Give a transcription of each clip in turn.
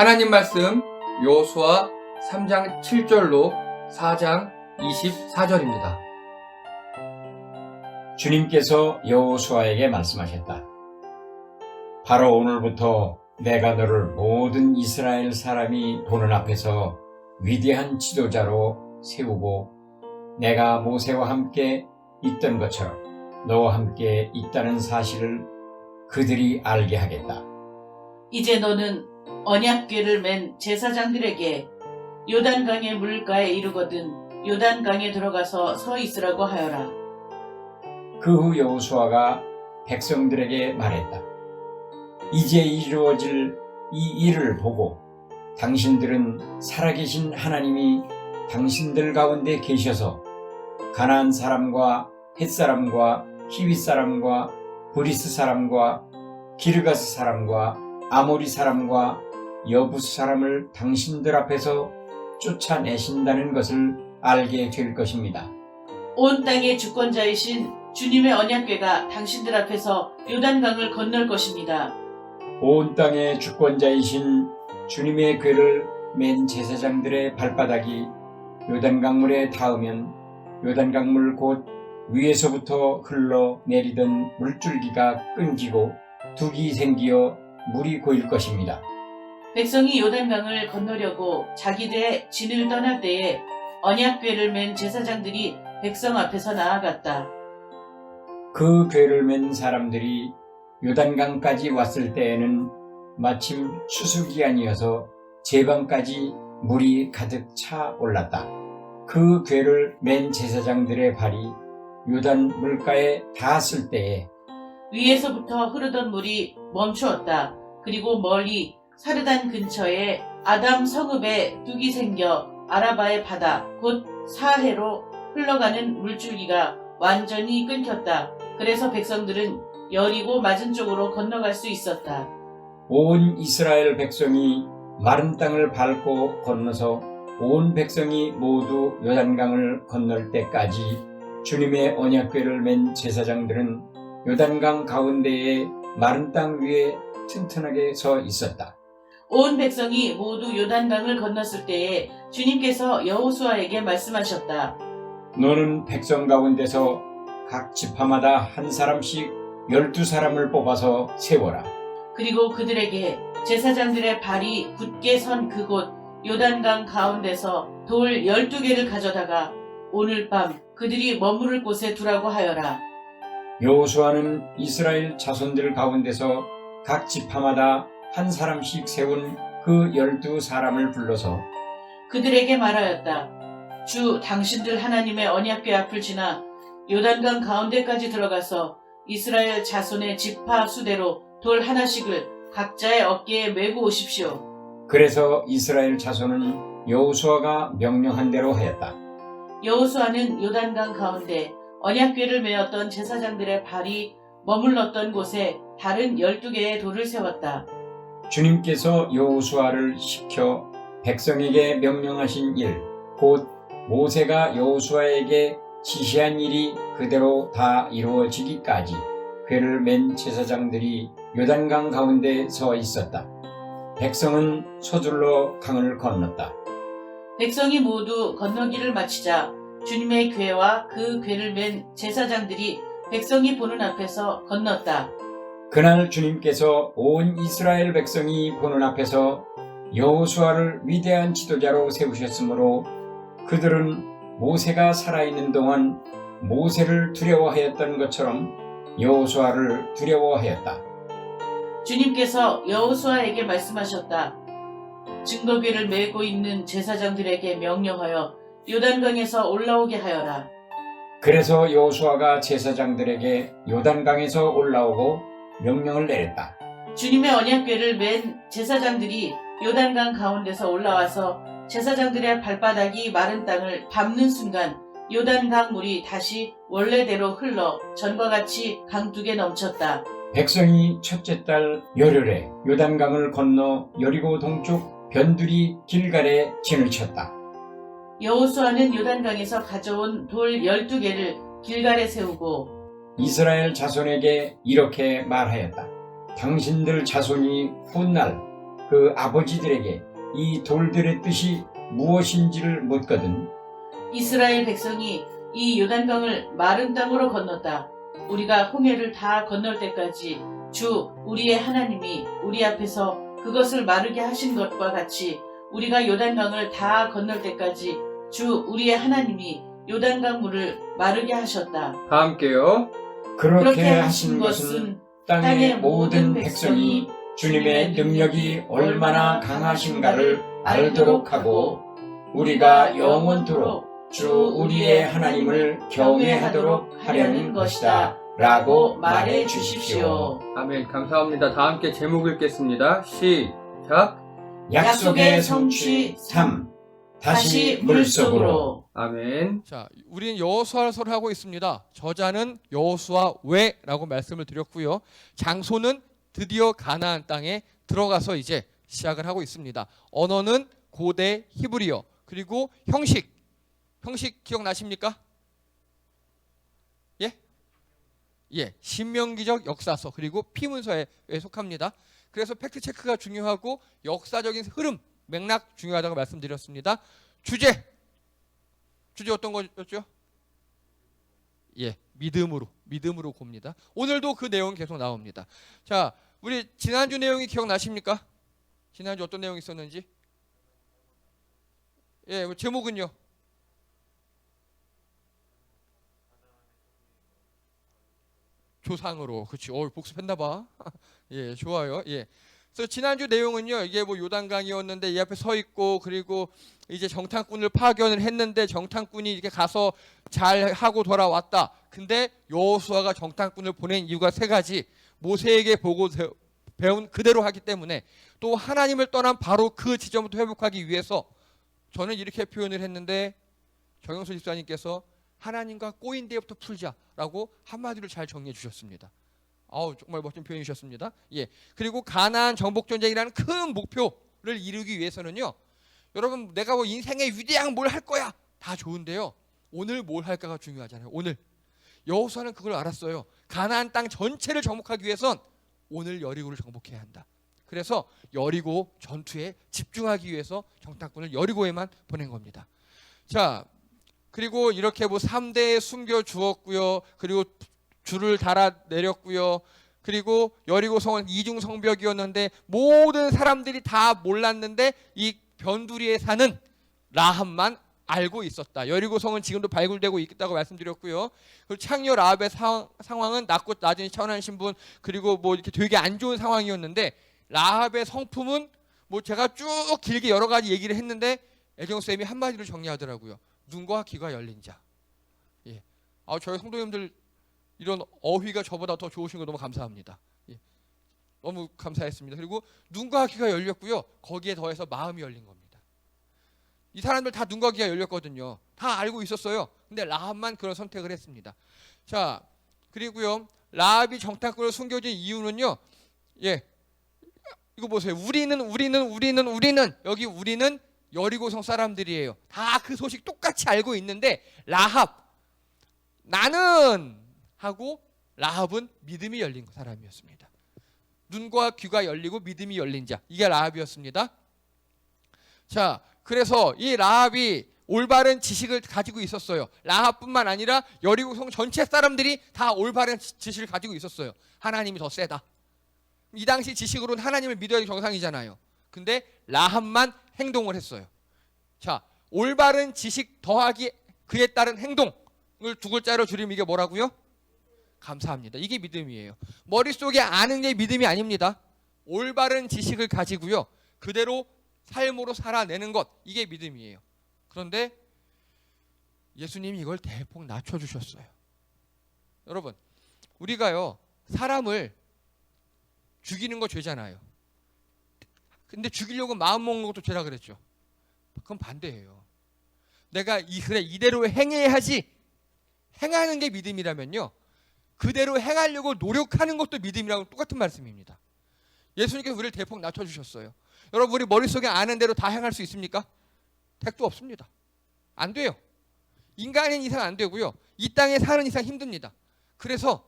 하나님 말씀 여호수아 3장 7절로 4장 24절입니다. 주님께서 여호수아에게 말씀하셨다. 바로 오늘부터 내가 너를 모든 이스라엘 사람이 보는 앞에서 위대한 지도자로 세우고 내가 모세와 함께 있던 것처럼 너와 함께 있다는 사실을 그들이 알게 하겠다. 이제 너는 언약궤를 맨 제사장들에게 요단강의 물가에 이르거든 요단강에 들어가서 서 있으라고 하여라. 그 후 여호수아가 백성들에게 말했다. 이제 이루어질 이 일을 보고 당신들은 살아계신 하나님이 당신들 가운데 계셔서 가나안 사람과 헷 사람과 히윗 사람과 브리스 사람과 기르가스 사람과 아모리 사람과 여부스 사람을 당신들 앞에서 쫓아내신다는 것을 알게 될 것입니다. 온 땅의 주권자이신 주님의 언약궤가 당신들 앞에서 요단강을 건널 것입니다. 온 땅의 주권자이신 주님의 궤를 맨 제사장들의 발바닥이 요단강물에 닿으면 요단강물 곧 위에서부터 흘러내리던 물줄기가 끊기고 둑이 생기어 물이 고일 것입니다. 백성이 요단강을 건너려고 자기들의 진을 떠날 때에 언약궤를 맨 제사장들이 백성 앞에서 나아갔다. 그 궤를 맨 사람들이 요단강까지 왔을 때에는 마침 추수기한이어서 제방까지 물이 가득 차 올랐다. 그 궤를 맨 제사장들의 발이 요단 물가에 닿았을 때에 위에서부터 흐르던 물이 멈추었다. 그리고 멀리 사르단 근처에 아담 성읍에 둑이 생겨 아라바의 바다 곧 사해로 흘러가는 물줄기가 완전히 끊겼다. 그래서 백성들은 여리고 맞은 쪽으로 건너갈 수 있었다. 온 이스라엘 백성이 마른 땅을 밟고 건너서 온 백성이 모두 요단강을 건널 때까지 주님의 언약궤를 맨 제사장들은 요단강 가운데에 마른 땅 위에 튼튼하게 서 있었다. 온 백성이 모두 요단강을 건넜을 때에 주님께서 여호수아에게 말씀하셨다. 너는 백성 가운데서 각 지파마다 한 사람씩 12사람을 뽑아서 세워라. 그리고 그들에게 제사장들의 발이 굳게 선 그곳 요단강 가운데서 돌 12개를 가져다가 오늘 밤 그들이 머무를 곳에 두라고 하여라. 여호수아는 이스라엘 자손들 가운데서 각 지파마다 한 사람씩 세운 그 12사람을 불러서 그들에게 말하였다. 주 당신들 하나님의 언약궤 앞을 지나 요단강 가운데까지 들어가서 이스라엘 자손의 지파 수대로 돌 하나씩을 각자의 어깨에 메고 오십시오. 그래서 이스라엘 자손은 여호수아가 명령한 대로 하였다. 여호수아는 요단강 가운데 언약궤를 메었던 제사장들의 발이 머물렀던 곳에 다른 12개의 돌을 세웠다. 주님께서 여호수아를 시켜 백성에게 명령하신 일, 곧 모세가 여호수아에게 지시한 일이 그대로 다 이루어지기까지 궤를 맨 제사장들이 요단강 가운데 서 있었다. 백성은 서둘러 강을 건넜다. 백성이 모두 건너기를 마치자 주님의 궤와 그 궤를 맨 제사장들이 백성이 보는 앞에서 건넜다. 그날 주님께서 온 이스라엘 백성이 보는 앞에서 여호수아를 위대한 지도자로 세우셨으므로 그들은 모세가 살아있는 동안 모세를 두려워하였던 것처럼 여호수아를 두려워하였다. 주님께서 여호수아에게 말씀하셨다. 증거궤를 메고 있는 제사장들에게 명령하여 요단강에서 올라오게 하여라. 그래서 여호수아가 제사장들에게 요단강에서 올라오고 명령을 내렸다. 주님의 언약궤를 맨 제사장들이 요단강 가운데서 올라와서 제사장들의 발바닥이 마른 땅을 밟는 순간 요단강 물이 다시 원래대로 흘러 전과 같이 강둑에 넘쳤다. 백성이 첫째 달 열흘에 요단강을 건너 여리고 동쪽 변두리 길갈에 진을 쳤다. 여호수아는 요단강에서 가져온 돌 12개를 길갈에 세우고 이스라엘 자손에게 이렇게 말하였다. 당신들 자손이 훗날 그 아버지들에게 이 돌들의 뜻이 무엇인지를 묻거든 이스라엘 백성이 이 요단강을 마른 땅으로 건넜다. 우리가 홍해를 다 건널 때까지 주 우리의 하나님이 우리 앞에서 그것을 마르게 하신 것과 같이 우리가 요단강을 다 건널 때까지 주 우리의 하나님이 요단강 물을 마르게 하셨다. 다 함께요. 그렇게 하신 것은 땅의 모든 백성이 주님의 능력이 얼마나 강하신가를 알도록 하고 우리가 영원토록 주 우리의 하나님을 경외하도록 하려는 것이다 라고 말해 주십시오. 아멘. 감사합니다. 다 함께 제목 읽겠습니다. 시작. 약속의 성취 3 다시 물속으로. 아멘. 자, 우리는 여호수아서를 하고 있습니다. 저자는 여호수아 외라고 말씀을 드렸고요. 장소는 드디어 가나안 땅에 들어가서 이제 시작을 하고 있습니다. 언어는 고대 히브리어. 그리고 형식 기억나십니까? 예, 신명기적 역사서 그리고 피문서에 속합니다. 그래서 팩트 체크가 중요하고 역사적인 흐름, 맥락 중요하다고 말씀드렸습니다. 주제 어떤 거였죠? 예, 믿음으로 곱니다. 오늘도 그 내용 계속 나옵니다. 자, 우리 지난주 내용이 기억나십니까? 지난주 어떤 내용이 있었는지? 예, 제목은요? 조상으로, 그렇지. 복습했나봐. 예, 좋아요. 예. 그래서 지난주 내용은요, 이게 뭐 요단강이었는데 이 앞에 서 있고, 그리고 이제 정탐꾼을 파견을 했는데 정탐꾼이 이렇게 가서 잘 하고 돌아왔다. 근데 여호수아가 정탐꾼을 보낸 이유가 세 가지. 모세에게 보고 배운 그대로 하기 때문에, 또 하나님을 떠난 바로 그 지점부터 회복하기 위해서, 저는 이렇게 표현을 했는데 정영수 집사님께서 하나님과 꼬인 데부터 풀자라고 한마디로 잘 정리해 주셨습니다. 정말 멋진 표현이셨습니다. 예. 그리고 가나안 정복 전쟁이라는 큰 목표를 이루기 위해서는요, 여러분, 내가 뭐 인생의 위대한 뭘 할 거야 다 좋은데요, 오늘 뭘 할까가 중요하잖아요. 오늘 여호수아는 그걸 알았어요. 가나안 땅 전체를 정복하기 위해선 오늘 여리고를 정복해야 한다. 그래서 여리고 전투에 집중하기 위해서 정탐꾼을 여리고에만 보낸 겁니다. 자, 그리고 이렇게 뭐 3대에 숨겨 주었고요. 그리고 줄을 달아 내렸고요. 그리고 여리고 성은 이중 성벽이었는데 모든 사람들이 다 몰랐는데 이 변두리에 사는 라합만 알고 있었다. 여리고 성은 지금도 발굴되고 있다고 말씀드렸고요. 그리고 창녀 라합의 상황은 낮고 낮은 천한 신분, 그리고 뭐 이렇게 되게 안 좋은 상황이었는데, 라합의 성품은 뭐 제가 쭉 길게 여러 가지 얘기를 했는데 애정 쌤이 한마디로 정리하더라고요. 눈과 귀가 열린 자. 예. 저희 성도님들 이런 어휘가 저보다 더 좋으신 거 너무 감사합니다. 예. 너무 감사했습니다. 그리고 눈과 귀가 열렸고요. 거기에 더해서 마음이 열린 겁니다. 이 사람들 다 눈과 귀가 열렸거든요. 다 알고 있었어요. 근데 라합만 그런 선택을 했습니다. 자, 그리고요, 라합이 정탐꾼을 숨겨진 이유는요, 예, 이거 보세요. 우리는 여기 우리는 여리고성 사람들이에요. 다 그 소식 똑같이 알고 있는데, 라합, 나는 하고 라합은 믿음이 열린 사람이었습니다. 눈과 귀가 열리고 믿음이 열린 자, 이게 라합이었습니다. 자, 그래서 이 라합이 올바른 지식을 가지고 있었어요. 라합뿐만 아니라 여리고성 전체 사람들이 다 올바른 지식을 가지고 있었어요. 하나님이 더 세다. 이 당시 지식으로는 하나님을 믿어야 정상이잖아요. 근데 라합만 행동을 했어요. 자, 올바른 지식 더하기 그에 따른 행동을 두 글자로 줄이면 이게 뭐라고요? 감사합니다. 이게 믿음이에요. 머릿속에 아는 게 믿음이 아닙니다. 올바른 지식을 가지고요, 그대로 삶으로 살아내는 것, 이게 믿음이에요. 그런데 예수님이 이걸 대폭 낮춰주셨어요. 여러분, 우리가요, 사람을 죽이는 거 죄잖아요. 근데 죽이려고 마음 먹는 것도 죄라 그랬죠. 그건 반대예요. 내가 이대로 행해야 하지, 행하는 게 믿음이라면요, 그대로 행하려고 노력하는 것도 믿음이라고 똑같은 말씀입니다. 예수님께서 우리를 대폭 낮춰주셨어요. 여러분, 우리 머릿속에 아는 대로 다 행할 수 있습니까? 택도 없습니다. 안 돼요. 인간인 이상 안 되고요, 이 땅에 사는 이상 힘듭니다. 그래서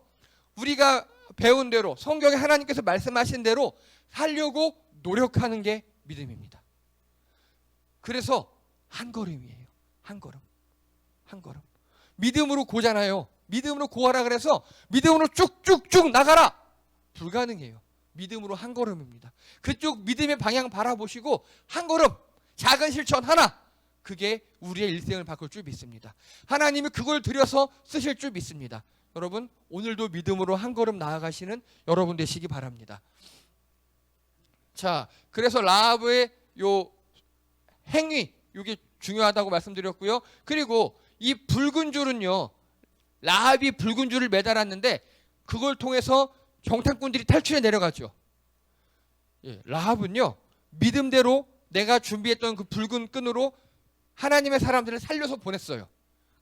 우리가 배운 대로, 성경에 하나님께서 말씀하신 대로 살려고 노력하는 게 믿음입니다. 그래서 한 걸음이에요. 한 걸음. 한 걸음. 믿음으로 고잖아요. 믿음으로 고하라 그래서 믿음으로 쭉쭉쭉 나가라. 불가능해요. 믿음으로 한 걸음입니다. 그쪽 믿음의 방향 바라보시고 한 걸음, 작은 실천 하나, 그게 우리의 일생을 바꿀 줄 믿습니다. 하나님이 그걸 들여서 쓰실 줄 믿습니다. 여러분, 오늘도 믿음으로 한 걸음 나아가시는 여러분 되시기 바랍니다. 자, 그래서 라합의 요 행위, 이게 중요하다고 말씀드렸고요. 그리고 이 붉은 줄은요, 라합이 붉은 줄을 매달았는데 그걸 통해서 정탐꾼들이 탈출해 내려가죠. 예, 라합은요, 믿음대로 내가 준비했던 그 붉은 끈으로 하나님의 사람들을 살려서 보냈어요.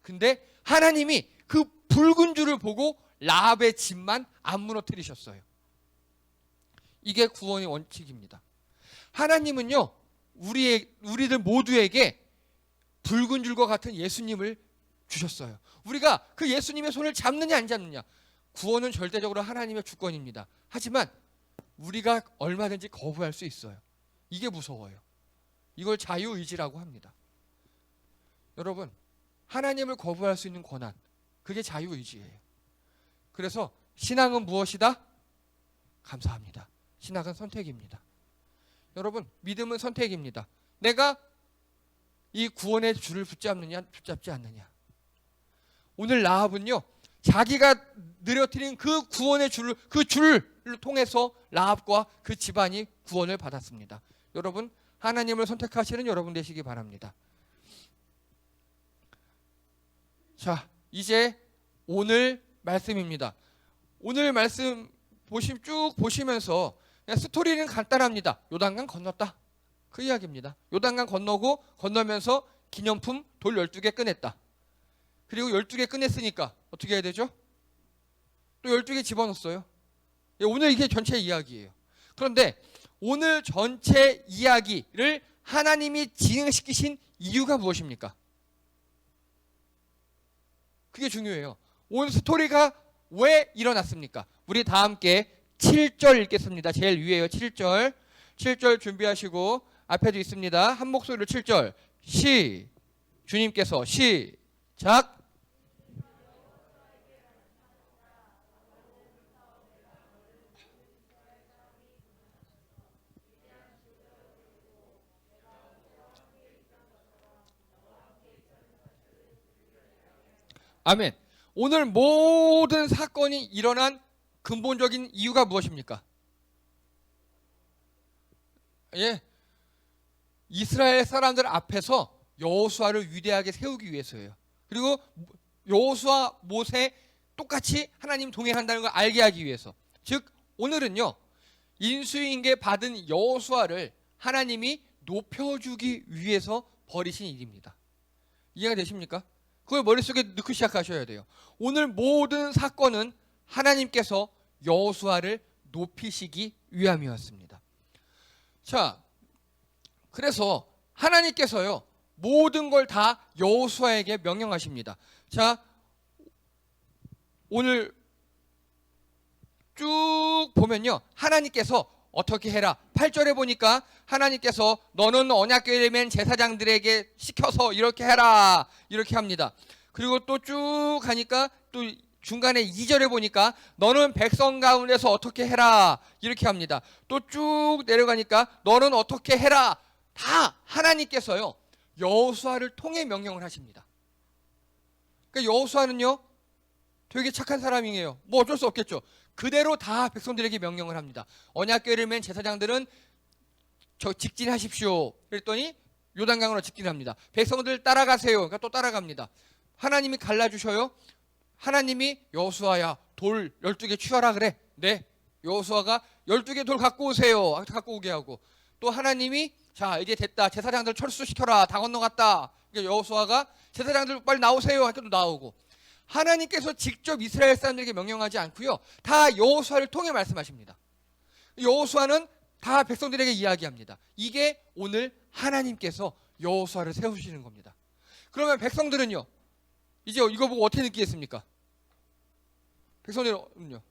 근데 하나님이 그 붉은 줄을 보고 라합의 집만 안 무너뜨리셨어요. 이게 구원의 원칙입니다. 하나님은요, 우리들 모두에게 붉은 줄과 같은 예수님을 주셨어요. 우리가 그 예수님의 손을 잡느냐 안 잡느냐, 구원은 절대적으로 하나님의 주권입니다. 하지만 우리가 얼마든지 거부할 수 있어요. 이게 무서워요. 이걸 자유의지라고 합니다. 여러분, 하나님을 거부할 수 있는 권한, 그게 자유의지예요. 그래서 신앙은 무엇이다? 감사합니다. 신앙은 선택입니다. 여러분, 믿음은 선택입니다. 내가 이 구원의 줄을 붙잡느냐 붙잡지 않느냐. 오늘 라합은요, 자기가 늘어뜨린 그 구원의 줄을, 그 줄을 통해서 라합과 그 집안이 구원을 받았습니다. 여러분, 하나님을 선택하시는 여러분 되시기 바랍니다. 자, 이제 오늘 말씀입니다. 오늘 말씀 쭉 보시면서 그냥 스토리는 간단합니다. 요단강 건넜다. 그 이야기입니다. 요단강 건너면서 기념품 돌 12개 꺼냈다. 그리고 12개 꺼냈으니까 어떻게 해야 되죠? 또 12개 집어넣었어요. 오늘 이게 전체 이야기예요. 그런데 오늘 전체 이야기를 하나님이 진행시키신 이유가 무엇입니까? 그게 중요해요. 오늘 스토리가 왜 일어났습니까? 우리 다 함께 7절 읽겠습니다. 제일 위에요. 7절. 7절 준비하시고 앞에도 있습니다. 한 목소리로 7절. 주님께서 시작. 아멘. 오늘 모든 사건이 일어난 근본적인 이유가 무엇입니까? 예, 이스라엘 사람들 앞에서 여호수아를 위대하게 세우기 위해서예요. 그리고 여호수아 모세 똑같이 하나님 동행한다는 걸 알게 하기 위해서. 즉 오늘은요, 인수인계 받은 여호수아를 하나님이 높여주기 위해서 벌이신 일입니다. 이해가 되십니까? 그걸 머릿속에 넣고 시작하셔야 돼요. 오늘 모든 사건은 하나님께서 여호수아를 높이시기 위함이었습니다. 자, 그래서 하나님께서요, 모든 걸 다 여호수아에게 명령하십니다. 자, 오늘 쭉 보면요, 하나님께서 어떻게 해라. 8절에 보니까 하나님께서 너는 언약궤를 맨 제사장들에게 시켜서 이렇게 해라, 이렇게 합니다. 그리고 또 쭉 가니까 또 중간에 2절에 보니까 너는 백성 가운데서 어떻게 해라, 이렇게 합니다. 또 쭉 내려가니까 너는 어떻게 해라. 다 하나님께서요, 여호수아를 통해 명령을 하십니다. 그러니까 여호수아는요, 되게 착한 사람이에요. 뭐 어쩔 수 없겠죠. 그대로 다 백성들에게 명령을 합니다. 언약궤를 맨 제사장들은 직진하십시오. 그랬더니 요단강으로 직진합니다. 백성들 따라가세요. 그러니까 또 따라갑니다. 하나님이 갈라주셔요. 하나님이 여호수아야, 돌 12개 취하라 그래. 네. 여호수아가 12개 돌 갖고 오세요. 갖고 오게 하고, 또 하나님이 자 이제 됐다. 제사장들 철수시켜라. 다 건너갔다. 그러니까 여호수아가 제사장들 빨리 나오세요. 하니까 또 나오고. 하나님께서 직접 이스라엘 사람들에게 명령하지 않고요, 다 여호수아를 통해 말씀하십니다. 여호수아는 다 백성들에게 이야기합니다. 이게 오늘 하나님께서 여호수아를 세우시는 겁니다. 그러면 백성들은요, 이제 이거 보고 어떻게 느끼겠습니까? 백성들은요,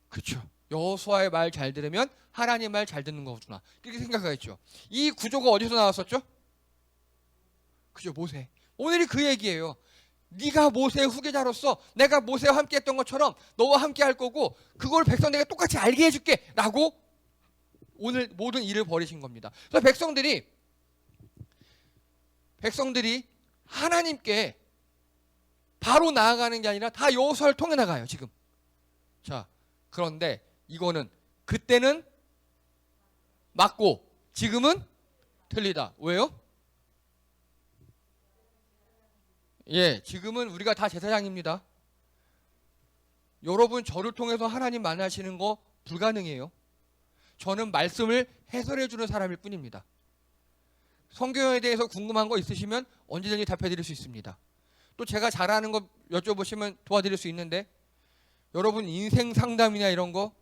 그렇죠. 여호수아의 말 잘 들으면 하나님 말 잘 듣는 거구나. 이렇게 생각하겠죠. 이 구조가 어디서 나왔었죠? 그죠, 모세. 오늘이 그 얘기예요. 네가 모세의 후계자로서 내가 모세와 함께 했던 것처럼 너와 함께 할 거고 그걸 백성들에게 똑같이 알게 해줄게 라고 오늘 모든 일을 벌이신 겁니다. 그래서 백성들이 하나님께 바로 나아가는 게 아니라 다 여호수아를 통해 나가요 지금. 자, 그런데 이거는 그때는 맞고 지금은 틀리다. 왜요? 예, 지금은 우리가 다 제사장입니다. 여러분, 저를 통해서 하나님 만나시는 거 불가능해요. 저는 말씀을 해설해 주는 사람일 뿐입니다. 성경에 대해서 궁금한 거 있으시면 언제든지 답해 드릴 수 있습니다. 또 제가 잘하는 거 여쭤보시면 도와드릴 수 있는데, 여러분 인생 상담이나 이런 거,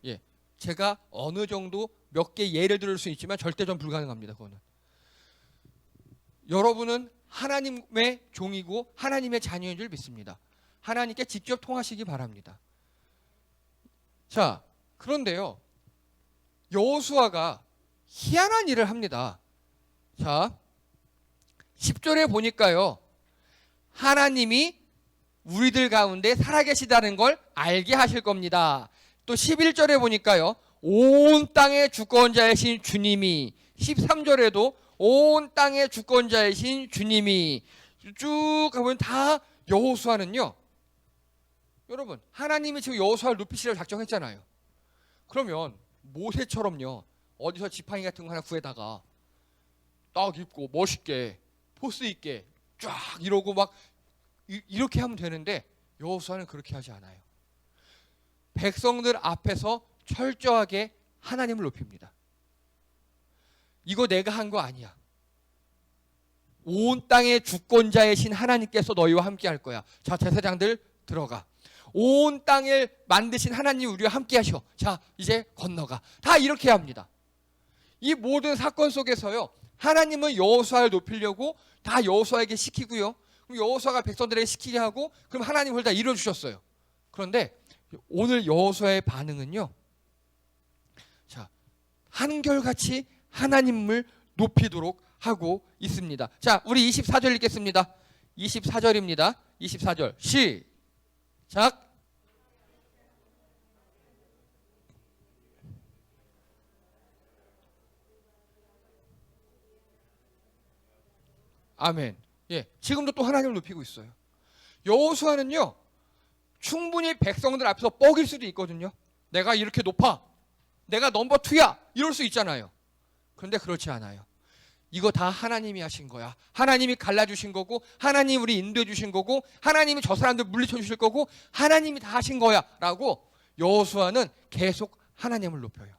예, 제가 어느 정도 몇 개 예를 들을 수 있지만 절대 전 불가능합니다. 그거는. 여러분은 하나님의 종이고 하나님의 자녀인 줄 믿습니다. 하나님께 직접 통하시기 바랍니다. 자, 그런데요, 여호수아가 희한한 일을 합니다. 자, 10절에 보니까요, 하나님이 우리들 가운데 살아계시다는 걸 알게 하실 겁니다. 또 11절에 보니까요, 온 땅의 주권자이신 주님이, 13절에도 온 땅의 주권자이신 주님이, 쭉 가보면 다 여호수아는요, 여러분 하나님이 지금 여호수아를 높이시려고 작정했잖아요. 그러면 모세처럼요, 어디서 지팡이 같은 거 하나 구해다가 딱 입고 멋있게 포스 있게 쫙 이러고 막 이렇게 하면 되는데, 여호수아는 그렇게 하지 않아요. 백성들 앞에서 철저하게 하나님을 높입니다. 이거 내가 한 거 아니야. 온 땅의 주권자이신 하나님께서 너희와 함께 할 거야. 자, 제사장들 들어가. 온 땅을 만드신 하나님 우리와 함께 하셔. 자, 이제 건너가. 다 이렇게 합니다. 이 모든 사건 속에서요, 하나님은 여호수아를 높이려고 다 여호수아에게 시키고요, 그럼 여호수아가 백성들에게 시키게 하고, 그럼 하나님 그걸 다 이루어주셨어요. 그런데 오늘 여호수아의 반응은요, 자, 한결같이 하나님을 높이도록 하고 있습니다. 자, 우리 24절 읽겠습니다. 24절입니다. 24절 시작. 아멘. 예, 지금도 또 하나님을 높이고 있어요. 여호수아는요, 충분히 백성들 앞에서 뻐길 수도 있거든요. 내가 이렇게 높아, 내가 넘버 2야, 이럴 수 있잖아요. 그런데 그렇지 않아요. 이거 다 하나님이 하신 거야. 하나님이 갈라주신 거고, 하나님이 우리 인도해 주신 거고, 하나님이 저 사람들 물리쳐 주실 거고, 하나님이 다 하신 거야 라고 여호수아는 계속 하나님을 높여요.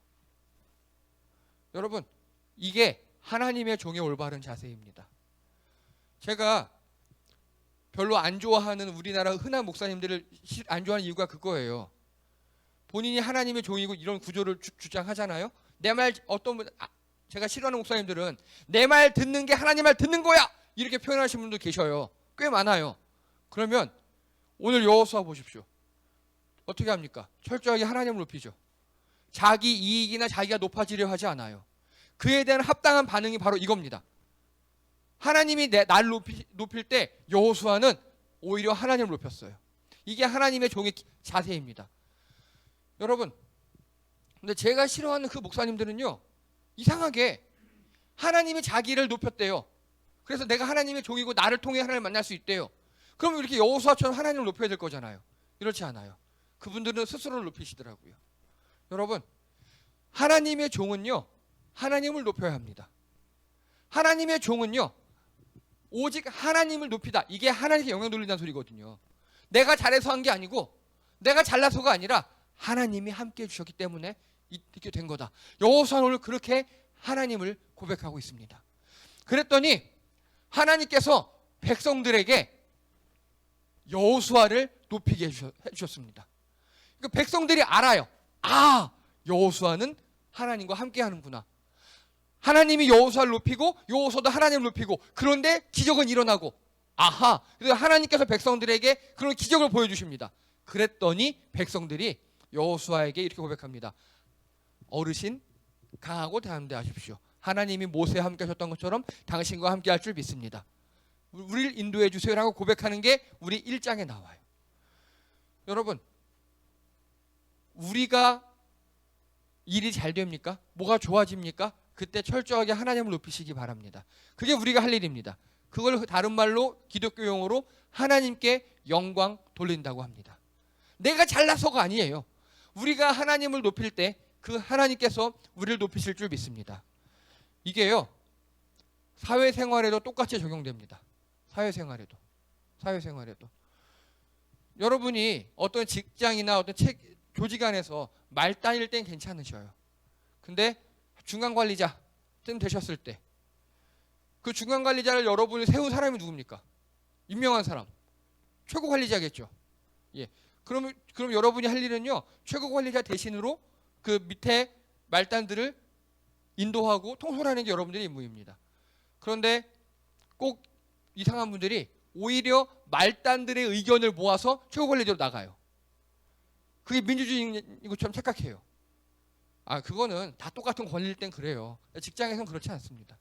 여러분, 이게 하나님의 종의 올바른 자세입니다. 제가 별로 안 좋아하는 우리나라 흔한 목사님들을 안 좋아하는 이유가 그거예요. 본인이 하나님의 종이고 이런 구조를 주장하잖아요. 내 말, 어떤 분, 제가 싫어하는 목사님들은 내 말 듣는 게 하나님 말 듣는 거야, 이렇게 표현하시는 분도 계셔요. 꽤 많아요. 그러면 오늘 여호수아 보십시오. 어떻게 합니까? 철저하게 하나님을 높이죠. 자기 이익이나 자기가 높아지려 하지 않아요. 그에 대한 합당한 반응이 바로 이겁니다. 하나님이 날 높일 때 여호수아는 오히려 하나님을 높였어요. 이게 하나님의 종의 자세입니다. 여러분, 근데 제가 싫어하는 그 목사님들은요, 이상하게 하나님이 자기를 높였대요. 그래서 내가 하나님의 종이고 나를 통해 하나님을 만날 수 있대요. 그럼 이렇게 여호수아처럼 하나님을 높여야 될 거잖아요. 이렇지 않아요. 그분들은 스스로를 높이시더라고요. 여러분, 하나님의 종은요, 하나님을 높여야 합니다. 하나님의 종은요, 오직 하나님을 높이다. 이게 하나님께 영향 돌린다는 소리거든요. 내가 잘해서 한 게 아니고, 내가 잘나서가 아니라 하나님이 함께 해주셨기 때문에 이렇게 된 거다. 여호수아는 오늘 그렇게 하나님을 고백하고 있습니다. 그랬더니 하나님께서 백성들에게 여호수아를 높이게 해주셨습니다. 그러니까 백성들이 알아요. 아, 여호수아는 하나님과 함께 하는구나. 하나님이 여호수아를 높이고 여호수아도 하나님을 높이고, 그런데 기적은 일어나고, 아하, 그래서 하나님께서 백성들에게 그런 기적을 보여주십니다. 그랬더니 백성들이 여호수아에게 이렇게 고백합니다. 어르신 강하고 담대하십시오. 하나님이 모세와 함께 하셨던 것처럼 당신과 함께 할 줄 믿습니다. 우리를 인도해 주세요라고 고백하는 게 우리 1장에 나와요. 여러분, 우리가 일이 잘 됩니까? 뭐가 좋아집니까? 그때 철저하게 하나님을 높이시기 바랍니다. 그게 우리가 할 일입니다. 그걸 다른 말로 기독교 용어로 하나님께 영광 돌린다고 합니다. 내가 잘나서가 아니에요. 우리가 하나님을 높일 때 그 하나님께서 우리를 높이실 줄 믿습니다. 이게요, 사회생활에도 똑같이 적용됩니다. 사회생활에도. 여러분이 어떤 직장이나 어떤 조직 안에서 말단일 땐 괜찮으셔요. 근데 중간관리자쯤 되셨을 때 그 중간관리자를 여러분이 세운 사람이 누굽니까? 임명한 사람. 최고관리자겠죠. 예. 그럼 여러분이 할 일은요, 최고관리자 대신으로 그 밑에 말단들을 인도하고 통솔하는 게 여러분들의 임무입니다. 그런데 꼭 이상한 분들이 오히려 말단들의 의견을 모아서 최고관리자로 나가요. 그게 민주주의인 것처럼 착각해요. 그거는 다 똑같은 권리일 땐 그래요. 직장에서는 그렇지 않습니다.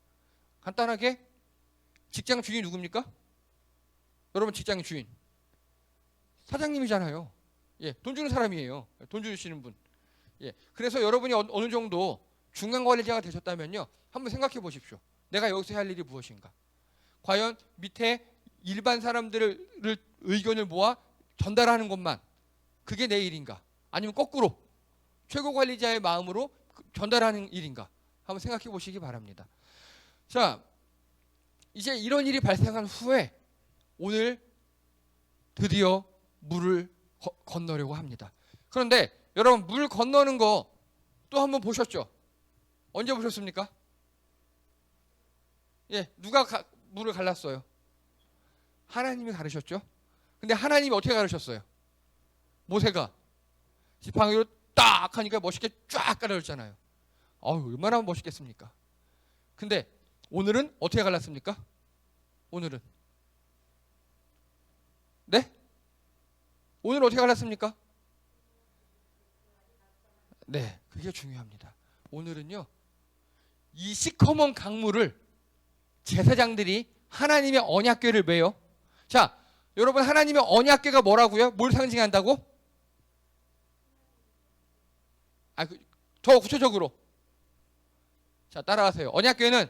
간단하게 직장 주인이 누굽니까? 여러분 직장의 주인 사장님이잖아요. 예, 돈 주는 사람이에요. 돈 주시는 분. 예, 그래서 여러분이 어느 정도 중간 관리자가 되셨다면요, 한번 생각해 보십시오. 내가 여기서 할 일이 무엇인가? 과연 밑에 일반 사람들을 의견을 모아 전달하는 것만 그게 내 일인가? 아니면 거꾸로 최고 관리자의 마음으로 전달하는 일인가? 한번 생각해 보시기 바랍니다. 자, 이제 이런 일이 발생한 후에 오늘 드디어 물을 건너려고 합니다. 그런데 여러분, 물 건너는 거 또 한번 보셨죠? 언제 보셨습니까? 예, 누가 물을 갈랐어요? 하나님이 가르셨죠? 근데 하나님이 어떻게 가르셨어요? 모세가 지팡이로 딱 하니까 멋있게 쫙 깔아줬잖아요. 얼마나 멋있겠습니까? 근데 오늘은 어떻게 갈랐습니까? 오늘은 네? 오늘 어떻게 갈랐습니까? 네, 그게 중요합니다. 오늘은요, 이 시커먼 강물을 제사장들이 하나님의 언약궤를 메요. 자, 여러분, 하나님의 언약궤가 뭐라고요? 뭘 상징한다고? 더 구체적으로. 자, 따라하세요. 언약궤는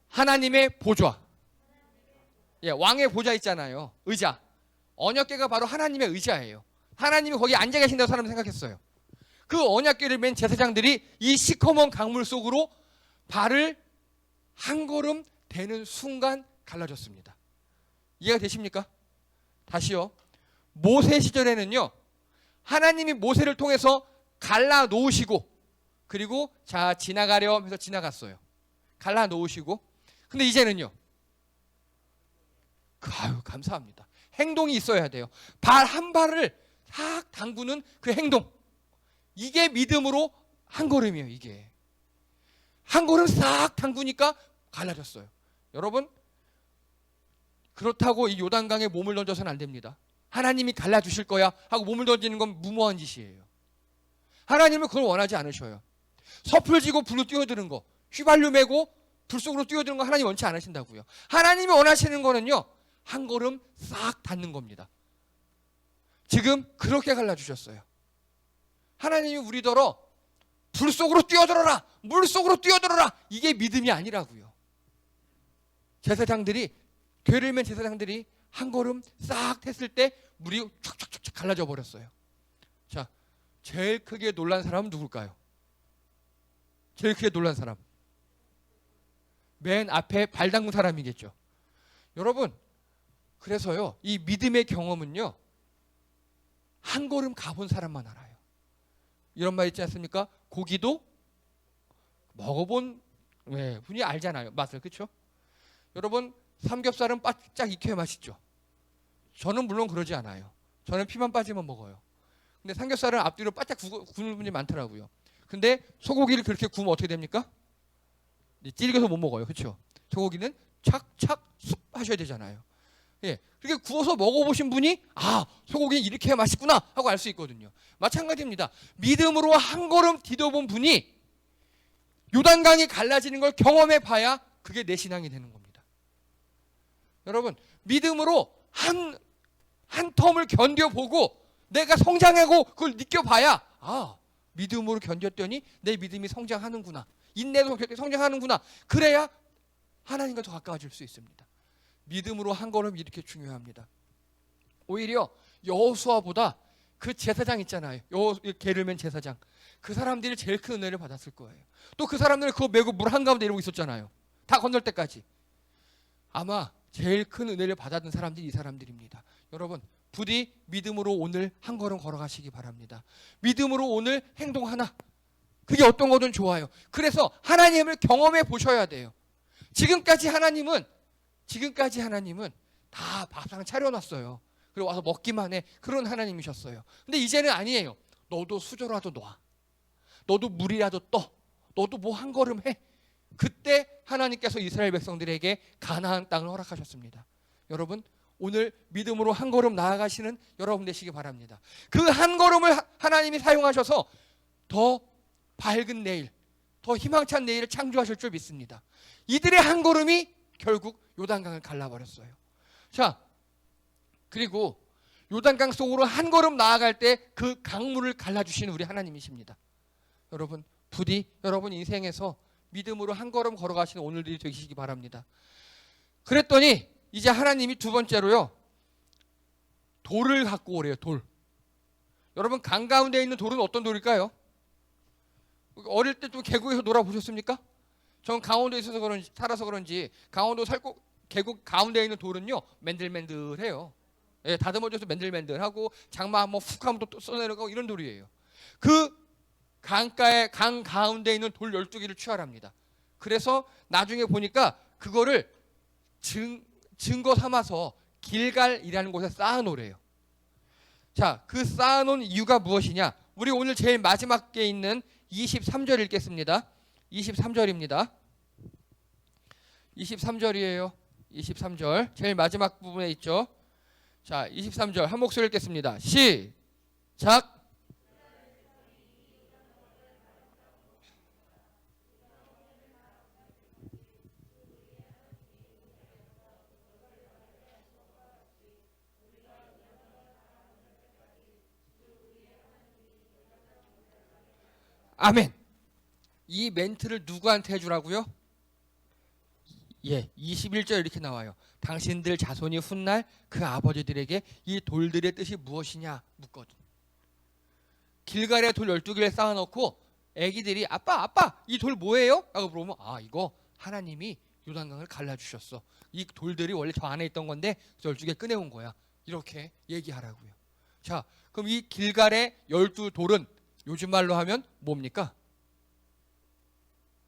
하나님의 보좌. 예, 왕의 보좌 있잖아요. 의자. 언약궤가 바로 하나님의 의자예요. 하나님이 거기 앉아 계신다고 사람 생각했어요. 그 언약궤를 맨 제사장들이 이 시커먼 강물 속으로 발을 한 걸음 대는 순간 갈라졌습니다. 이해가 되십니까? 다시요. 모세 시절에는요, 하나님이 모세를 통해서 갈라 놓으시고, 그리고 자 지나가려 하면서 지나갔어요. 갈라 놓으시고. 근데 이제는요, 감사합니다. 행동이 있어야 돼요. 발 한 발을 싹 담그는 그 행동. 이게 믿음으로 한 걸음이에요. 이게 한 걸음 싹 담그니까 갈라졌어요. 여러분, 그렇다고 이 요단강에 몸을 던져서는 안 됩니다. 하나님이 갈라주실 거야 하고 몸을 던지는 건 무모한 짓이에요. 하나님은 그걸 원하지 않으셔요. 섭을 지고 불로 뛰어드는 거, 휘발유 메고 불 속으로 뛰어드는 거 하나님 원치 않으신다고요. 하나님이 원하시는 거는요, 한 걸음 싹 닿는 겁니다. 지금 그렇게 갈라주셨어요. 하나님이 우리더러 불 속으로 뛰어들어라, 물 속으로 뛰어들어라, 이게 믿음이 아니라고요. 제사장들이, 괴를 맨 제사장들이 한 걸음 싹 했을 때 물이 촥촥촥 갈라져 버렸어요. 자, 제일 크게 놀란 사람은 누굴까요? 제일 크게 놀란 사람, 맨 앞에 발 담근 사람이겠죠. 여러분, 그래서요, 이 믿음의 경험은요, 한 걸음 가본 사람만 알아요. 이런 말 있지 않습니까? 고기도 먹어본 분이 알잖아요, 맛을. 그렇죠? 여러분, 삼겹살은 바짝 익혀야 맛있죠. 저는 물론 그러지 않아요. 저는 피만 빠지면 먹어요. 근데 삼겹살은 앞뒤로 바짝 구우는 분이 많더라고요. 근데 소고기를 그렇게 구우면 어떻게 됩니까? 질겨서 못 먹어요. 그렇죠? 소고기는 착착 쑥 하셔야 되잖아요. 예, 그렇게 구워서 먹어보신 분이 소고기는 이렇게 맛있구나 하고 알 수 있거든요. 마찬가지입니다. 믿음으로 한 걸음 디뎌본 분이 요단강이 갈라지는 걸 경험해 봐야 그게 내 신앙이 되는 겁니다. 여러분, 믿음으로 한 텀을 견뎌보고 내가 성장하고 그걸 느껴봐야 믿음으로 견뎠더니 내 믿음이 성장하는구나, 인내도 성장하는구나, 그래야 하나님과 더 가까워질 수 있습니다. 믿음으로 한 걸음 이렇게 중요합니다. 오히려 여호수아보다 그 제사장 있잖아요. 게를 맨 제사장, 그 사람들이 제일 큰 은혜를 받았을 거예요. 또 그 사람들은 그거 메고 물 한가운데 이러고 있었잖아요. 다 건널 때까지. 아마 제일 큰 은혜를 받았던 사람들이 이 사람들입니다. 여러분, 부디 믿음으로 오늘 한 걸음 걸어가시기 바랍니다. 믿음으로 오늘 행동 하나, 그게 어떤 거든 좋아요. 그래서 하나님을 경험해 보셔야 돼요. 지금까지 하나님은 다 밥상 차려놨어요. 그리고 와서 먹기만 해. 그런 하나님이셨어요. 근데 이제는 아니에요. 너도 수저라도 놔. 너도 물이라도 떠. 너도 뭐 한 걸음 해. 그때 하나님께서 이스라엘 백성들에게 가나안 땅을 허락하셨습니다. 여러분, 오늘 믿음으로 한 걸음 나아가시는 여러분 되시기 바랍니다. 그 한 걸음을 하나님이 사용하셔서 더 밝은 내일, 더 희망찬 내일을 창조하실 줄 믿습니다. 이들의 한 걸음이 결국 요단강을 갈라버렸어요. 자, 그리고 요단강 속으로 한 걸음 나아갈 때 그 강물을 갈라주시는 우리 하나님이십니다. 여러분, 부디 여러분 인생에서 믿음으로 한 걸음 걸어가시는 오늘들이 되시기 바랍니다. 그랬더니 이제 하나님이 두 번째로요, 돌을 갖고 오래요. 돌. 여러분, 강 가운데 있는 돌은 어떤 돌일까요? 어릴 때 좀 계곡에서 놀아보셨습니까? 전 강원도에 있어서 그런지, 살아서 그런지 강원도 계곡 가운데 있는 돌은요 맨들맨들해요. 예, 다듬어져서 맨들맨들하고 장마 한번 훅 하면 또 쏘내려가고 이런 돌이에요. 그 강 가운데 있는 돌 12개를 취하랍니다. 그래서 나중에 보니까 그거를 증거 삼아서 길갈이라는 곳에 쌓아놓으래요. 자, 그 쌓아놓은 이유가 무엇이냐? 우리 오늘 제일 마지막에 있는 23절 읽겠습니다. 23절입니다. 23절이에요. 23절. 제일 마지막 부분에 있죠. 자, 23절 한 목소리 읽겠습니다. 시작. 아멘. 이 멘트를 누구한테 해주라고요? 21절 이렇게 나와요. 당신들 자손이 훗날 그 아버지들에게 이 돌들의 뜻이 무엇이냐 묻거든. 길갈에 돌 12개를 쌓아놓고 애기들이 아빠 이 돌 뭐예요? 라고 물어보면 이거 하나님이 요단강을 갈라주셨어. 이 돌들이 원래 저 안에 있던 건데 12개 꺼내온 거야. 이렇게 얘기하라고요. 자, 그럼 이 길갈의 12돌은 요즘 말로 하면 뭡니까?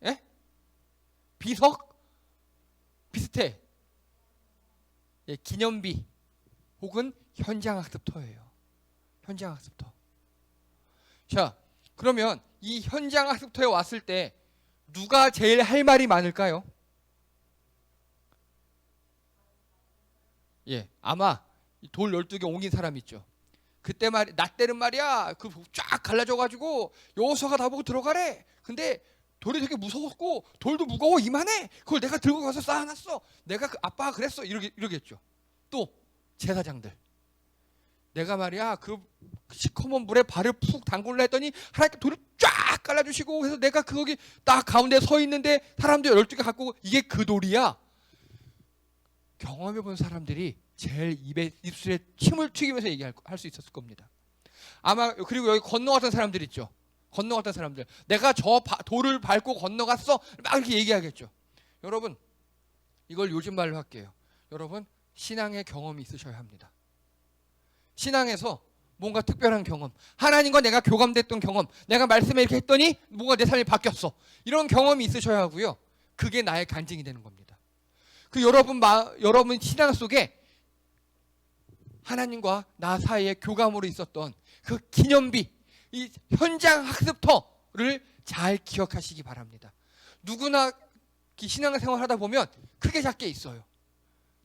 예? 비석? 비슷해. 예, 기념비 혹은 현장학습터예요. 현장학습터. 자, 그러면 이 현장학습터에 왔을 때 누가 제일 할 말이 많을까요? 예, 아마 돌 12개 옮긴 사람 있죠. 그때 나 때는 말이야 그 쫙 갈라져가지고 여호수아가 나보고 들어가래. 근데 돌이 되게 무서웠고 돌도 무거워 이만해. 그걸 내가 들고 가서 쌓아놨어. 내가 아빠가 그랬어. 이러겠죠. 또 제사장들, 내가 말이야 그 시커먼 물에 발을 푹 담글라 했더니 하나님께 돌을 쫙 깔아주시고 해서 내가 거기 딱 가운데 서 있는데 사람들 12개 갖고 이게 그 돌이야. 경험해본 사람들이 제일 입술에 침을 튀기면서 얘기할 수 있었을 겁니다. 아마 그리고 여기 건너갔던 사람들 있죠. 건너갔던 사람들, 내가 저 돌을 밟고 건너갔어 막 이렇게 얘기하겠죠. 여러분, 이걸 요즘 말로 할게요. 여러분, 신앙의 경험이 있으셔야 합니다. 신앙에서 뭔가 특별한 경험, 하나님과 내가 교감됐던 경험, 내가 말씀에 이렇게 했더니 뭔가 내 삶이 바뀌었어, 이런 경험이 있으셔야 하고요. 그게 나의 간증이 되는 겁니다. 그 여러분 신앙 속에 하나님과 나 사이에 교감으로 있었던 그 기념비, 이 현장 학습터를 잘 기억하시기 바랍니다. 누구나 신앙생활 하다 보면 크게 작게 있어요.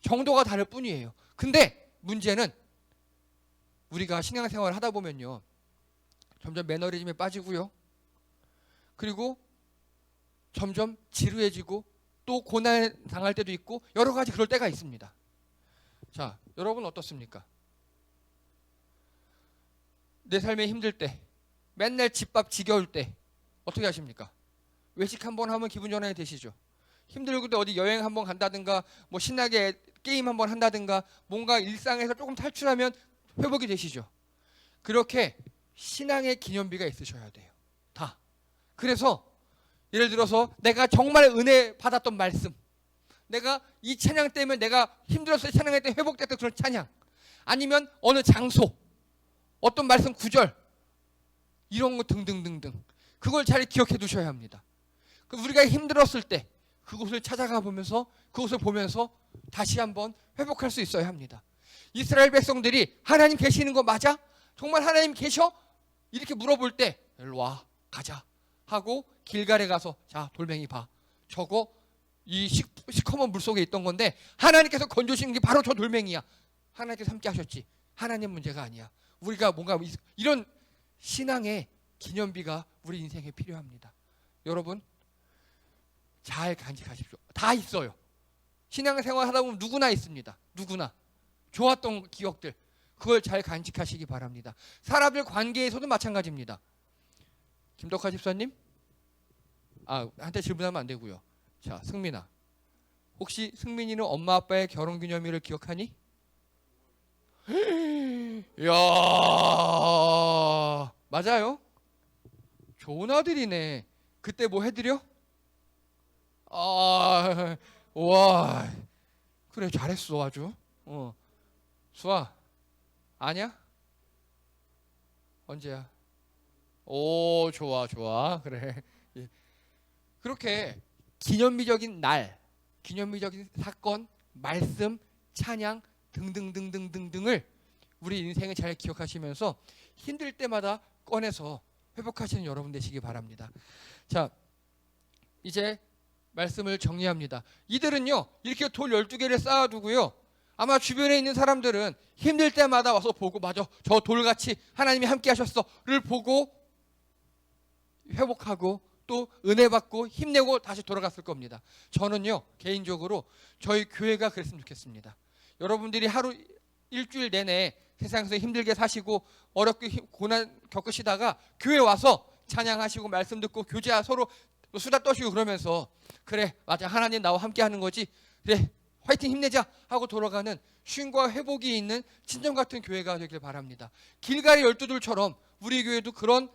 정도가 다를 뿐이에요. 근데 문제는 우리가 신앙생활을 하다 보면요, 점점 매너리즘에 빠지고요, 그리고 점점 지루해지고 또 고난 당할 때도 있고 여러 가지 그럴 때가 있습니다. 자, 여러분 어떻습니까? 내 삶에 힘들 때, 맨날 집밥 지겨울 때 어떻게 하십니까? 외식 한번 하면 기분 전환이 되시죠. 힘들고 또 어디 여행 한번 간다든가 뭐 신나게 게임 한번 한다든가 뭔가 일상에서 조금 탈출하면 회복이 되시죠. 그렇게 신앙의 기념비가 있으셔야 돼요. 다. 그래서 예를 들어서 내가 정말 은혜 받았던 말씀, 내가 이 찬양 때문에 내가 힘들었을 때 찬양할 때 회복됐던 그런 찬양, 아니면 어느 장소, 어떤 말씀 구절, 이런 거 등등등등, 그걸 잘 기억해 두셔야 합니다. 우리가 힘들었을 때 그곳을 찾아가 보면서, 그곳을 보면서 다시 한번 회복할 수 있어야 합니다. 이스라엘 백성들이 하나님 계시는 거 맞아? 정말 하나님 계셔? 이렇게 물어볼 때 일로 와, 가자 하고 길갈에 가서, 자, 돌멩이 봐, 저거 이 시커먼 물속에 있던 건데 하나님께서 건져주신 게 바로 저 돌멩이야. 하나님께서 함께 하셨지. 하나님 문제가 아니야. 우리가 뭔가 이런 신앙의 기념비가 우리 인생에 필요합니다. 여러분 잘 간직하십시오. 다 있어요. 신앙생활 하다 보면 누구나 있습니다. 누구나 좋았던 기억들, 그걸 잘 간직하시기 바랍니다. 사람들 관계에서도 마찬가지입니다. 김덕하 집사님, 한테 질문하면 안 되고요. 자, 승민아, 혹시 승민이는 엄마 아빠의 결혼기념일을 기억하니? 이야, 맞아요. 좋은 아들이네. 그때 뭐 해드려? 와, 그래, 잘했어 아주. 수아, 아냐? 언제야? 오, 좋아, 그래. 예. 그렇게 기념비적인 날, 기념비적인 사건, 말씀, 찬양 등등등등등등을 우리 인생을 잘 기억하시면서 힘들 때마다 꺼내서 회복하시는 여러분 되시기 바랍니다. 자, 이제 말씀을 정리합니다. 이들은요, 이렇게 돌 12개를 쌓아두고요, 아마 주변에 있는 사람들은 힘들 때마다 와서 보고, 맞아, 저 돌같이 하나님이 함께 하셨어를 보고 회복하고 또 은혜 받고 힘내고 다시 돌아갔을 겁니다. 저는요, 개인적으로 저희 교회가 그랬으면 좋겠습니다. 여러분들이 하루 일주일 내내 세상에서 힘들게 사시고 어렵게 고난 겪으시다가 교회 와서 찬양하시고 말씀 듣고 교제 서로 수다 떠시고 그러면서, 그래, 맞아, 하나님 나와 함께 하는 거지, 그래, 화이팅, 힘내자 하고 돌아가는 쉼과 회복이 있는 친정 같은 교회가 되길 바랍니다. 길갈의 12돌처럼 우리 교회도 그런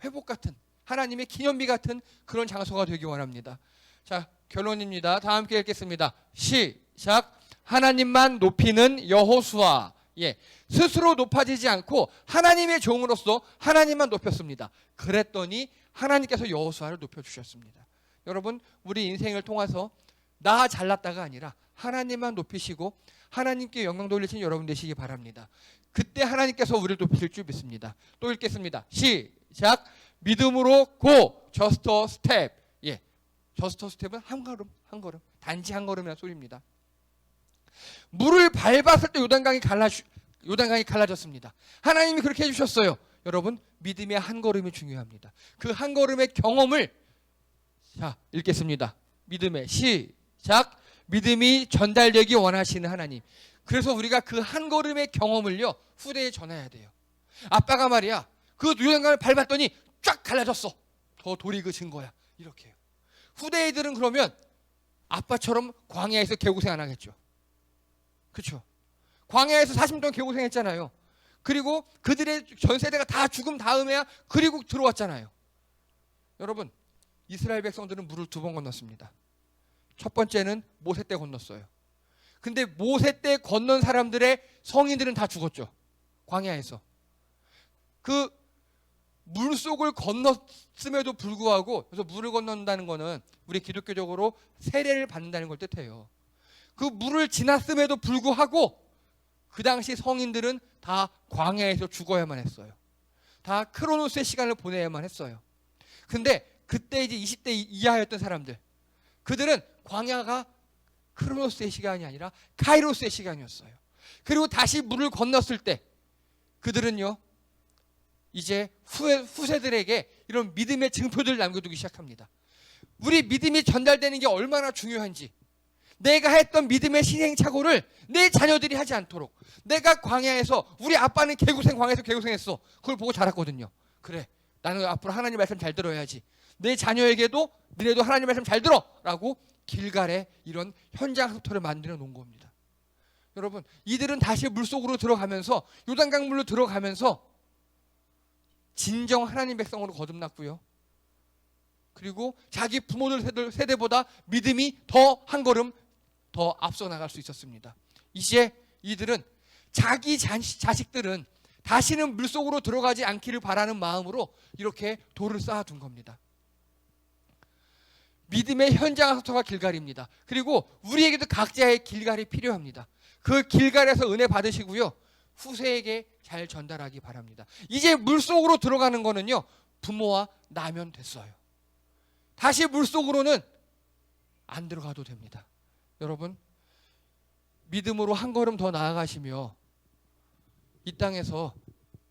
회복 같은, 하나님의 기념비 같은 그런 장소가 되기 원합니다. 자, 결론입니다. 다 함께 읽겠습니다. 시작. 하나님만 높이는 여호수아. 예, 스스로 높아지지 않고 하나님의 종으로서 하나님만 높였습니다. 그랬더니 하나님께서 여호수아를 높여주셨습니다. 여러분, 우리 인생을 통해서 나 잘났다가 아니라 하나님만 높이시고 하나님께 영광 돌리시는 여러분 되시기 바랍니다. 그때 하나님께서 우리를 높이실 줄 믿습니다. 또 읽겠습니다. 시작. 믿음으로 고, just a step. 예, just a step은 한 걸음, 단지 한 걸음이라는 소리입니다. 물을 밟았을 때 요단강이 갈라졌습니다. 하나님이 그렇게 해주셨어요. 여러분, 믿음의 한 걸음이 중요합니다. 그 한 걸음의 경험을, 자, 읽겠습니다. 믿음의 시작. 믿음이 전달되기 원하시는 하나님. 그래서 우리가 그 한 걸음의 경험을요, 후대에 전해야 돼요. 아빠가 말이야, 그 요단강을 밟았더니 쫙 갈라졌어. 더 돌이 그 증거야. 이렇게 해요. 후대 애들은 그러면 아빠처럼 광야에서 개고생 안 하겠죠. 그렇죠? 광야에서 40년 동안 개고생했잖아요. 그리고 그들의 전 세대가 다 죽음 다음에야 그리고 들어왔잖아요. 여러분, 이스라엘 백성들은 물을 2번 건넜습니다. 첫 번째는 모세 때 건넜어요. 근데 모세 때 건넌 사람들의 성인들은 다 죽었죠. 광야에서. 그 물속을 건넜음에도 불구하고, 그래서 물을 건넌다는 거는 우리 기독교적으로 세례를 받는다는 걸 뜻해요. 그 물을 지났음에도 불구하고 그 당시 성인들은 다 광야에서 죽어야만 했어요. 다 크로노스의 시간을 보내야만 했어요. 근데 그때 이제 20대 이하였던 사람들, 그들은 광야가 크로노스의 시간이 아니라 카이로스의 시간이었어요. 그리고 다시 물을 건넜을 때 그들은요 이제 후세들에게 이런 믿음의 증표들을 남겨두기 시작합니다. 우리 믿음이 전달되는 게 얼마나 중요한지, 내가 했던 믿음의 시행착오를 내 자녀들이 하지 않도록, 내가 광야에서, 우리 아빠는 광야에서 개고생했어, 그걸 보고 자랐거든요. 그래, 나는 앞으로 하나님 말씀 잘 들어야지, 내 자녀에게도 너네도 하나님 말씀 잘 들어 라고 길갈에 이런 현장 학습터를 만들어 놓은 겁니다. 여러분, 이들은 다시 물속으로 들어가면서, 요단강물로 들어가면서 진정 하나님 백성으로 거듭났고요. 그리고 자기 부모들 세대보다 믿음이 더 한 걸음 더 앞서 나갈 수 있었습니다. 이제 이들은 자기 자식들은 다시는 물속으로 들어가지 않기를 바라는 마음으로 이렇게 돌을 쌓아둔 겁니다. 믿음의 현장 학습터가 길갈입니다. 그리고 우리에게도 각자의 길갈이 필요합니다. 그 길갈에서 은혜 받으시고요, 후세에게 잘 전달하기 바랍니다. 이제 물속으로 들어가는 거는요, 부모와 나면 됐어요. 다시 물속으로는 안 들어가도 됩니다. 여러분, 믿음으로 한 걸음 더 나아가시며 이 땅에서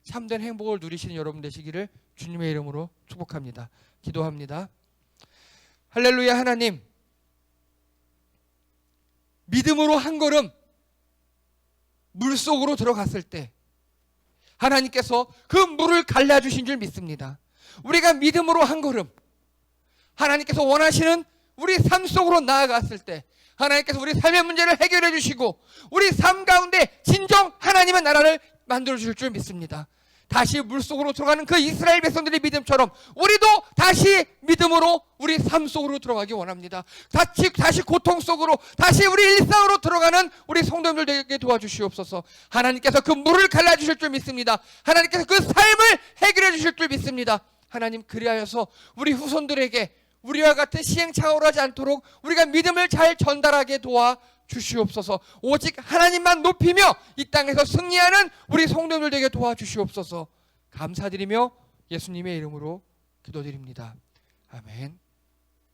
참된 행복을 누리시는 여러분 되시기를 주님의 이름으로 축복합니다. 기도합니다. 할렐루야. 하나님, 믿음으로 한 걸음 물속으로 들어갔을 때 하나님께서 그 물을 갈라주신 줄 믿습니다. 우리가 믿음으로 한 걸음 하나님께서 원하시는 우리 삶 속으로 나아갔을 때 하나님께서 우리 삶의 문제를 해결해 주시고 우리 삶 가운데 진정 하나님의 나라를 만들어 주실 줄 믿습니다. 다시 물속으로 들어가는 그 이스라엘 백성들의 믿음처럼 우리도 다시 믿음으로 우리 삶 속으로 들어가기 원합니다. 다시 고통 속으로, 다시 우리 일상으로 들어가는 우리 성도님들 되게 도와주시옵소서. 하나님께서 그 물을 갈라주실 줄 믿습니다. 하나님께서 그 삶을 해결해 주실 줄 믿습니다. 하나님, 그리하여서 우리 후손들에게 우리와 같은 시행착오를 하지 않도록 우리가 믿음을 잘 전달하게 도와주시옵소서. 오직 하나님만 높이며 이 땅에서 승리하는 우리 성도들 되게 도와주시옵소서. 감사드리며 예수님의 이름으로 기도드립니다. 아멘.